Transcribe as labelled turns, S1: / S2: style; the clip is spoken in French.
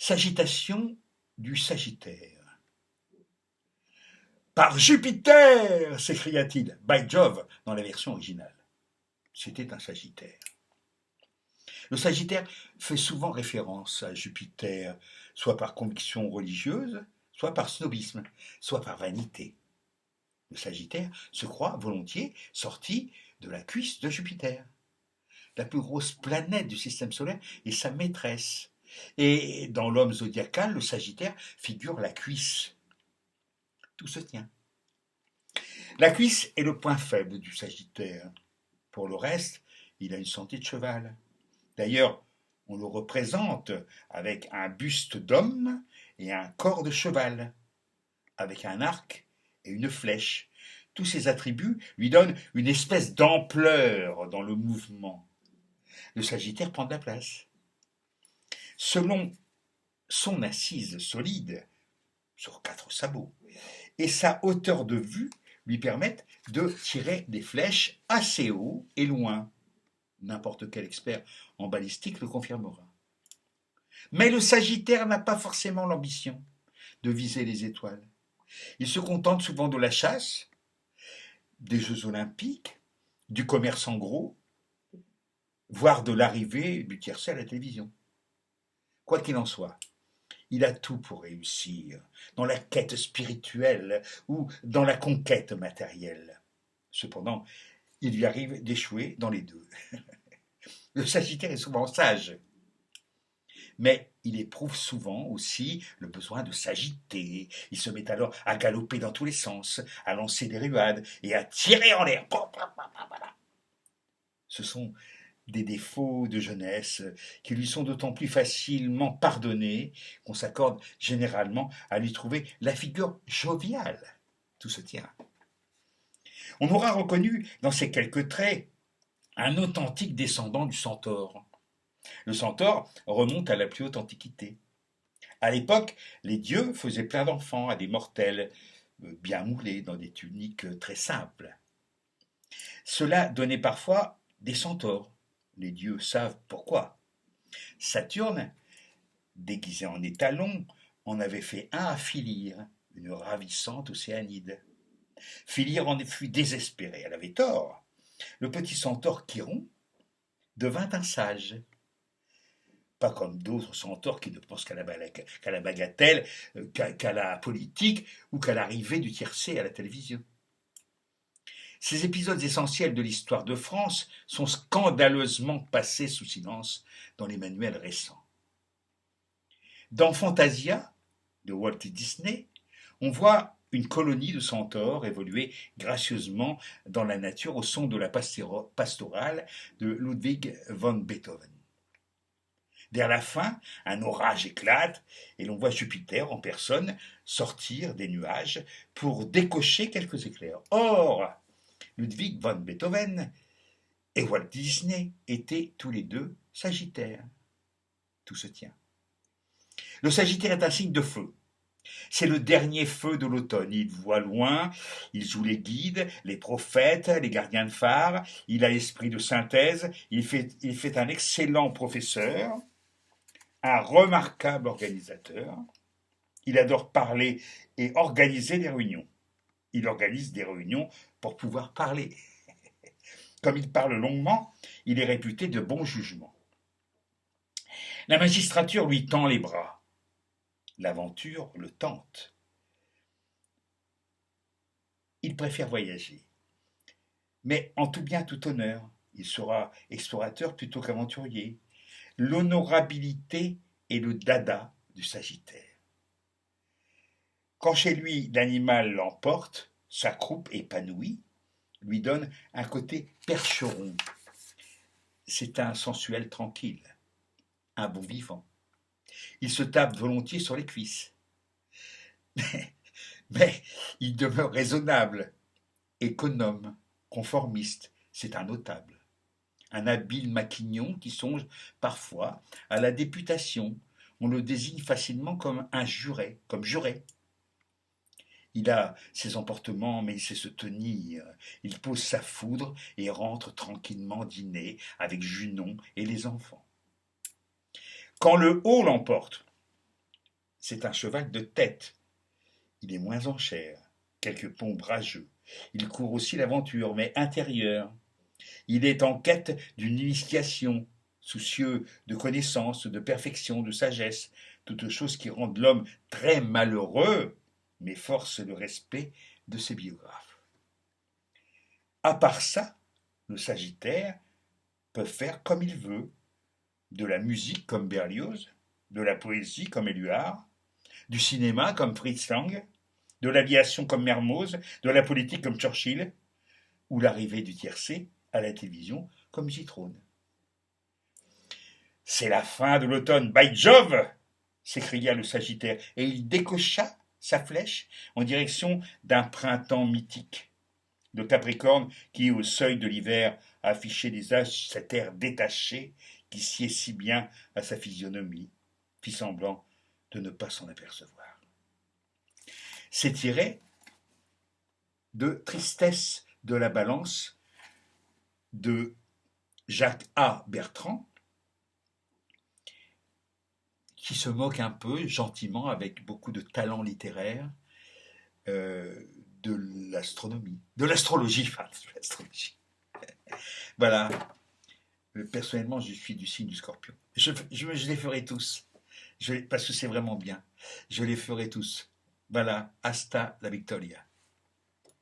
S1: Sagitation du Sagittaire. Par Jupiter s'écria-t-il, by Jove dans la version originale. C'était un Sagittaire. Le Sagittaire fait souvent référence à Jupiter, soit par conviction religieuse, soit par snobisme, soit par vanité. Le Sagittaire se croit volontiers sorti de la cuisse de Jupiter. La plus grosse planète du système solaire est sa maîtresse. Et dans l'homme zodiacal, le Sagittaire figure la cuisse. Tout se tient. La cuisse est le point faible du Sagittaire. Pour le reste, il a une santé de cheval. D'ailleurs, on le représente avec un buste d'homme et un corps de cheval, avec un arc et une flèche. Tous ces attributs lui donnent une espèce d'ampleur dans le mouvement. Le Sagittaire prend de la place. Selon son assise solide, sur 4 sabots, et sa hauteur de vue lui permettent de tirer des flèches assez haut et loin. N'importe quel expert en balistique le confirmera. Mais le Sagittaire n'a pas forcément l'ambition de viser les étoiles. Il se contente souvent de la chasse, des Jeux olympiques, du commerce en gros, voire de l'arrivée du tiercé à la télévision. Quoi qu'il en soit, il a tout pour réussir, dans la quête spirituelle ou dans la conquête matérielle. Cependant, il lui arrive d'échouer dans les deux. Le Sagittaire est souvent sage, mais il éprouve souvent aussi le besoin de s'agiter. Il se met alors à galoper dans tous les sens, à lancer des ruades et à tirer en l'air. Ce sont des défauts de jeunesse qui lui sont d'autant plus facilement pardonnés qu'on s'accorde généralement à lui trouver la figure joviale. Tout se tient. On aura reconnu dans ces quelques traits un authentique descendant du centaure. Le centaure remonte à la plus haute antiquité. À l'époque, les dieux faisaient plein d'enfants à des mortels, bien moulés dans des tuniques très simples. Cela donnait parfois des centaures. Les dieux savent pourquoi. Saturne, déguisé en étalon, en avait fait un à Philyre, une ravissante océanide. Philyre en fut désespérée, elle avait tort. Le petit centaure Chiron devint un sage. Pas comme d'autres centaures qui ne pensent qu'à la bagatelle, qu'à la politique ou qu'à l'arrivée du tiercé à la télévision. Ces épisodes essentiels de l'histoire de France sont scandaleusement passés sous silence dans les manuels récents. Dans Fantasia, de Walt Disney, on voit une colonie de centaures évoluer gracieusement dans la nature au son de la pastorale de Ludwig van Beethoven. Vers la fin, un orage éclate et l'on voit Jupiter en personne sortir des nuages pour décocher quelques éclairs. Or, Ludwig van Beethoven et Walt Disney étaient tous les deux Sagittaires. Tout se tient. Le Sagittaire est un signe de feu. C'est le dernier feu de l'automne. Il voit loin, il joue les guides, les prophètes, les gardiens de phare, il a l'esprit de synthèse, il fait un excellent professeur, un remarquable organisateur. Il adore parler et organiser des réunions. Il organise des réunions pour pouvoir parler. Comme il parle longuement, il est réputé de bon jugement. La magistrature lui tend les bras. L'aventure le tente. Il préfère voyager. Mais en tout bien, tout honneur, il sera explorateur plutôt qu'aventurier. L'honorabilité est le dada du Sagittaire. Quand chez lui l'animal l'emporte, sa croupe épanouie lui donne un côté percheron. C'est un sensuel tranquille, un bon vivant. Il se tape volontiers sur les cuisses. Mais il demeure raisonnable, économe, conformiste. C'est un notable. Un habile maquignon qui songe parfois à la députation. On le désigne facilement comme un juré, comme juré. Il a ses emportements, mais il sait se tenir. Il pose sa foudre et rentre tranquillement dîner avec Junon et les enfants. Quand le haut l'emporte, C'est un cheval de tête. Il est moins en chair, quelque peu ombrageux. Il court aussi l'aventure, mais intérieure. Il est en quête d'une initiation, soucieux de connaissance, de perfection, de sagesse, toutes choses qui rendent l'homme très malheureux, mais forcent le respect de ses biographes. À part ça, le Sagittaire peut faire comme il veut, de la musique comme Berlioz, de la poésie comme Éluard, du cinéma comme Fritz Lang, de l'aviation comme Mermoz, de la politique comme Churchill, ou l'arrivée du tiercé à la télévision comme Zitrone. C'est la fin de l'automne, by Jove s'écria le Sagittaire, et il décocha sa flèche en direction d'un printemps mythique. Le Capricorne, qui, au seuil de l'hiver, affichait des âges cet air détaché qui sied si bien à sa physionomie, fit semblant de ne pas s'en apercevoir. C'est tiré de Tristesse de la Balance de Jacques A. Bertrand, qui se moque un peu, gentiment, avec beaucoup de talent littéraire, de l'astronomie, de l'astrologie, enfin, de l'astrologie. Voilà. Personnellement, je suis du signe du Scorpion. Je les ferai tous, parce que c'est vraiment bien. Je les ferai tous. Voilà. Hasta la Victoria.